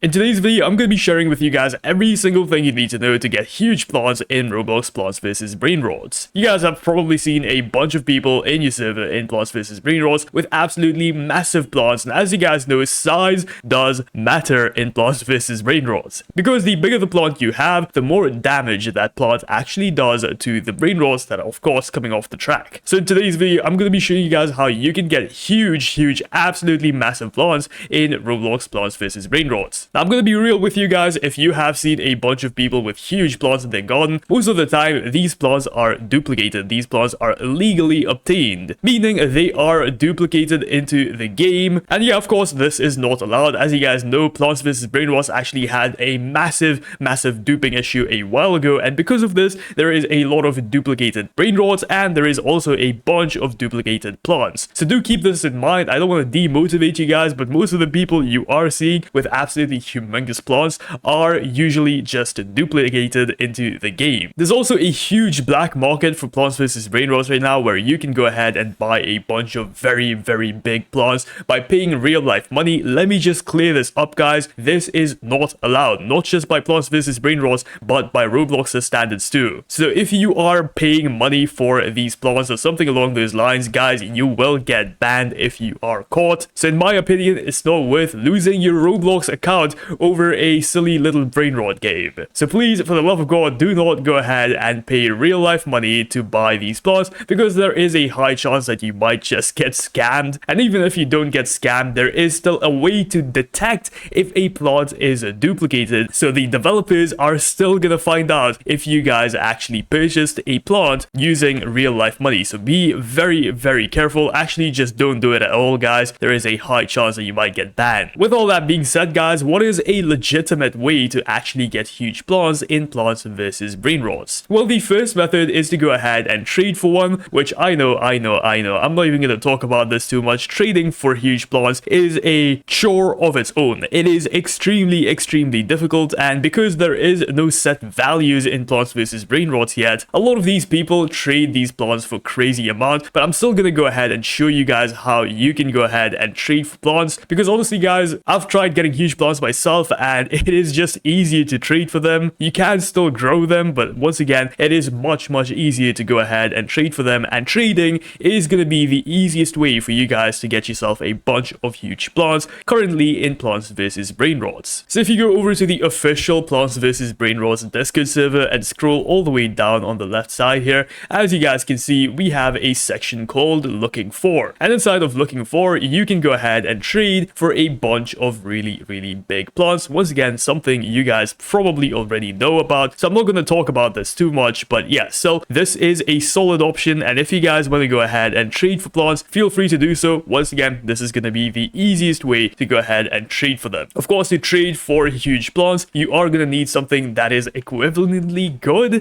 In today's video, I'm going to be sharing with you guys every single thing you need to know to get huge plants in Roblox Plants vs Brainrots. You guys have probably seen a bunch of people in your server in Plants vs Brainrots with absolutely massive plants, and as you guys know, size does matter in Plants vs Brainrots. Because the bigger the plant you have, the more damage that plant actually does to the Brainrots that are of course coming off the track. So in today's video, I'm going to be showing you guys how you can get huge, absolutely massive plants in Roblox Plants vs Brainrots. Now, I'm going to be real with you guys. If you have seen a bunch of people with huge plants in their garden, most of the time these plants are duplicated. These plants are illegally obtained, meaning they are duplicated into the game. And yeah, of course, this is not allowed. As you guys know, Plants vs Brainrots actually had a massive duping issue a while ago, and because of this, there is a lot of duplicated Brainrots, and there is also a bunch of duplicated plants. So do keep this in mind. I don't want to demotivate you guys, but most of the people you are seeing with absolutely humongous plants are usually just duplicated into the game. There's also a huge black market for Plants vs Brainrots right now, where you can go ahead and buy a bunch of very big plants by paying real life money. Let me just clear this up, guys. This is not allowed, not just by Plants vs Brainrots, but by Roblox's standards too. So if you are paying money for these plants or something along those lines, guys, you will get banned if you are caught. So in my opinion, it's not worth losing your Roblox account over a silly little Brainrot game. So please, for the love of God, do not go ahead and pay real life money to buy these plants, because there is a high chance that you might just get scammed. And even if you don't get scammed, there is still a way to detect if a plant is duplicated. So the developers are still gonna find out if you guys actually purchased a plant using real life money. So be very careful. Actually, just don't do it at all, guys. There is a high chance that you might get banned. With all that being said, guys, what is a legitimate way to actually get huge plants in Plants vs Brainrots? Well, the first method is to go ahead and trade for one, which I know. I'm not even going to talk about this too much. Trading for huge plants is a chore of its own. It is extremely difficult, and because there is no set values in Plants vs Brainrots yet, a lot of these people trade these plants for crazy amounts. But I'm still going to go ahead and show you guys how you can go ahead and trade for plants, because honestly, guys, I've tried getting huge plants myself, and it is just easier to trade for them. You can still grow them, but once again, it is much easier to go ahead and trade for them, and trading is going to be the easiest way for you guys to get yourself a bunch of huge plants currently in Plants vs Brainrots. So if you go over to the official Plants vs Brainrots Discord server and scroll all the way down on the left side here, as you guys can see, we have a section called Looking For, and inside of Looking For, you can go ahead and trade for a bunch of really big plants. Once again, something you guys probably already know about, so I'm not going to talk about this too much, but yeah, so this is a solid option, and if you guys want to go ahead and trade for plants, feel free to do so. Once again, this is going to be the easiest way to go ahead and trade for them. Of course, to trade for huge plants, you are going to need something that is equivalently good.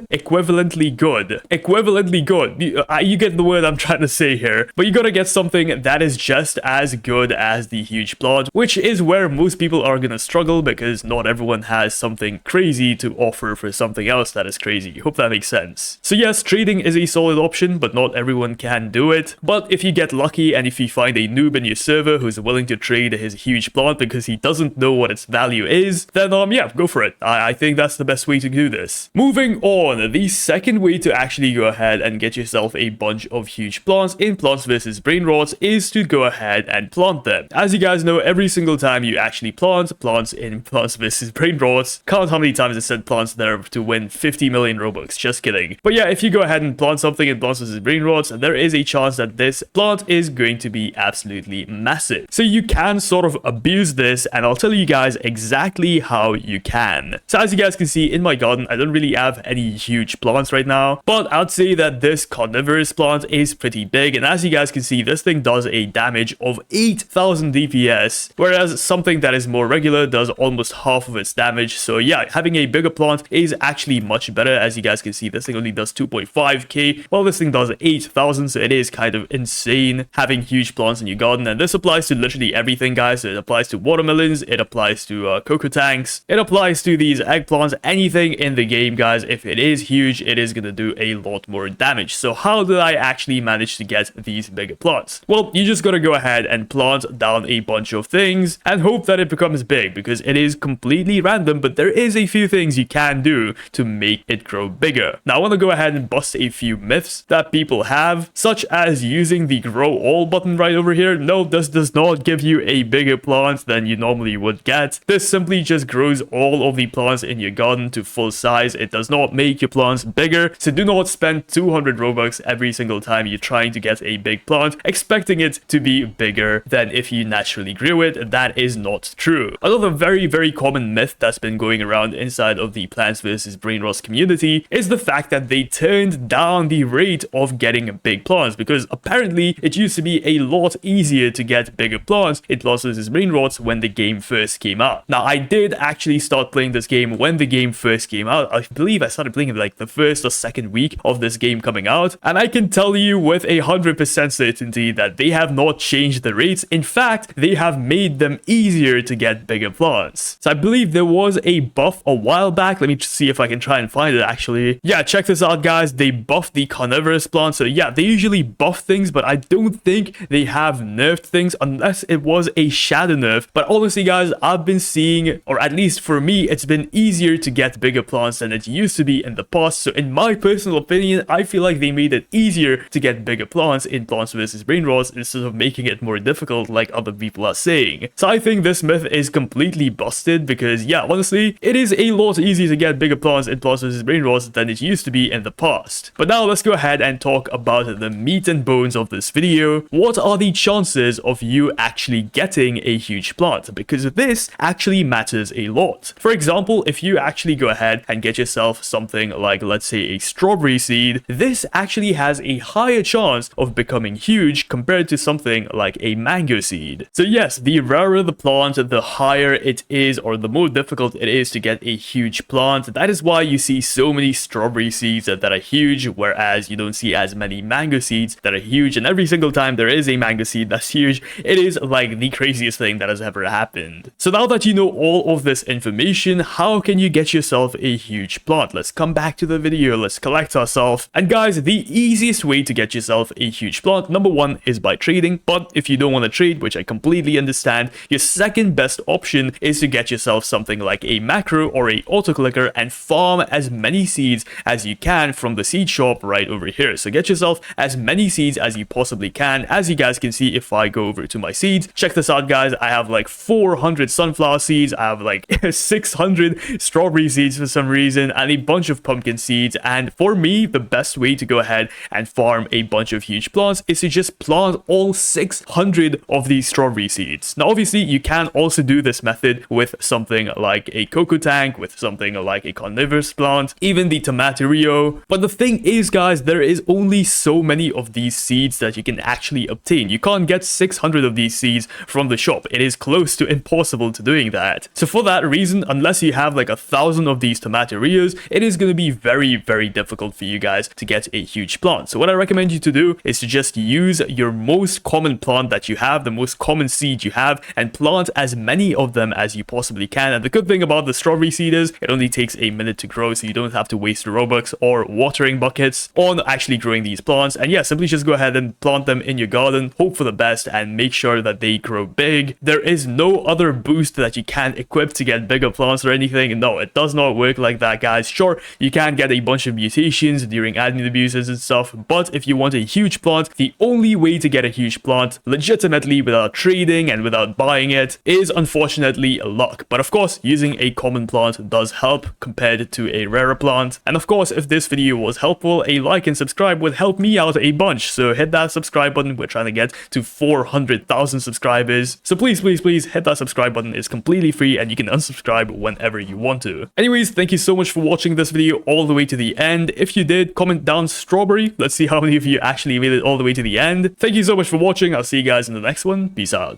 You get the word I'm trying to say here, but you got to get something that is just as good as the huge plant, which is where most people are going to struggle, because not everyone has something crazy to offer for something else that is crazy. Hope that makes sense. So yes, trading is a solid option, but not everyone can do it. But if you get lucky and if you find a noob in your server who's willing to trade his huge plant because he doesn't know what its value is, then yeah, go for it. I think that's the best way to do this. Moving on, the second way to actually go ahead and get yourself a bunch of huge plants in Plants vs Brainrots is to go ahead and plant them. As you guys know, every single time you actually plant plants in Plants vs Brainrots, count how many times I said plants there to win 50 million Robux. Just kidding. But yeah, if you go ahead and plant something in Plants vs Brainrots, there is a chance that this plant is going to be absolutely massive. So you can sort of abuse this, and I'll tell you guys exactly how you can. So as you guys can see in my garden, I don't really have any huge plants right now, but I'd say that this carnivorous plant is pretty big, and as you guys can see, this thing does a damage of 8,000 DPS, whereas something that is more regular does almost half of its damage. So yeah, having a bigger plant is actually much better. As you guys can see, this thing only does 2.5k, while this thing does 8,000, so it is kind of insane having huge plants in your garden. And this applies to literally everything, guys. So it applies to watermelons, it applies to cocoa tanks, it applies to these eggplants, anything in the game, guys. If it is huge, it is gonna do a lot more damage. So how did I actually manage to get these bigger plants? Well, you just gotta go ahead and plant down a bunch of things and hope that it becomes big. big because it is completely random, but there is a few things you can do to make it grow bigger. Now I want to go ahead and bust a few myths that people have, such as using the grow all button right over here. No, this does not give you a bigger plant than you normally would get. This simply just grows all of the plants in your garden to full size. It does not make your plants bigger, so do not spend 200 Robux every single time you're trying to get a big plant, expecting it to be bigger than if you naturally grew it. That is not true. Another very common myth that's been going around inside of the Plants vs Brainrots community is the fact that they turned down the rate of getting big plants, because apparently it used to be a lot easier to get bigger plants in Plants vs Brainrots when the game first came out. Now I did actually start playing this game when the game first came out. I believe I started playing it like the first or second week of this game coming out, and I can tell you with 100% certainty that they have not changed the rates. In fact, they have made them easier to get bigger plants. So I believe there was a buff a while back. Let me just see if I can try and find it actually. Yeah, check this out guys. They buffed the carnivorous plants. So yeah, they usually buff things, but I don't think they have nerfed things unless it was a shadow nerf. But honestly guys, I've been seeing, or at least for me, it's been easier to get bigger plants than it used to be in the past. So in my personal opinion, I feel like they made it easier to get bigger plants in Plants vs Brainrots instead of making it more difficult like other people are saying. So I think this myth is completely busted because yeah, honestly, it is a lot easier to get bigger plants in Plants vs Brainrots than it used to be in the past. But now let's go ahead and talk about the meat and bones of this video. What are the chances of you actually getting a huge plant? Because this actually matters a lot. For example, if you actually go ahead and get yourself something like, let's say, a strawberry seed, this actually has a higher chance of becoming huge compared to something like a mango seed. So yes, the rarer the plant, the higher it is, or the more difficult it is to get a huge plant. That is why you see so many strawberry seeds that are huge, whereas you don't see as many mango seeds that are huge. And every single time there is a mango seed that's huge, it is like the craziest thing that has ever happened. So now that you know all of this information, how can you get yourself a huge plant? Let's come back to the video. Let's collect ourselves. And guys, the easiest way to get yourself a huge plant, number one, is by trading. But if you don't want to trade, which I completely understand, your second best option is to get yourself something like a macro or a auto clicker and farm as many seeds as you can from the seed shop right over here. So get yourself as many seeds as you possibly can. As you guys can see, if I go over to my seeds, check this out guys, I have like 400 sunflower seeds, I have like 600 strawberry seeds for some reason, and a bunch of pumpkin seeds. And for me, the best way to go ahead and farm a bunch of huge plants is to just plant all 600 of these strawberry seeds. Now obviously you can also do this method with something like a cocoa tank, with something like a carnivorous plant, even the tomatillo. But the thing is guys, there is only so many of these seeds that you can actually obtain. You can't get 600 of these seeds from the shop. It is close to impossible to doing that. So for that reason, unless you have like 1,000 of these tomatillos, it is going to be very difficult for you guys to get a huge plant. So what I recommend you to do is to just use your most common plant that you have, the most common seed you have, and plant as many of them as you possibly can. And the good thing about the strawberry seed is it only takes a minute to grow, so you don't have to waste Robux or watering buckets on actually growing these plants. And yeah, simply just go ahead and plant them in your garden, hope for the best, and make sure that they grow big. There is no other boost that you can equip to get bigger plants or anything. No, it does not work like that, guys. Sure, you can get a bunch of mutations during admin abuses and stuff, but if you want a huge plant, the only way to get a huge plant legitimately without trading and without buying it is unfortunately luck. But of course, using a common plant does help compared to a rarer plant. And of course, if this video was helpful, a like and subscribe would help me out a bunch. So hit that subscribe button. We're trying to get to 400,000 subscribers. So please hit that subscribe button. It's completely free and you can unsubscribe whenever you want to. Anyways, thank you so much for watching this video all the way to the end. If you did, comment down strawberry. Let's see how many of you actually made it all the way to the end. Thank you so much for watching. I'll see you guys in the next one. Peace out.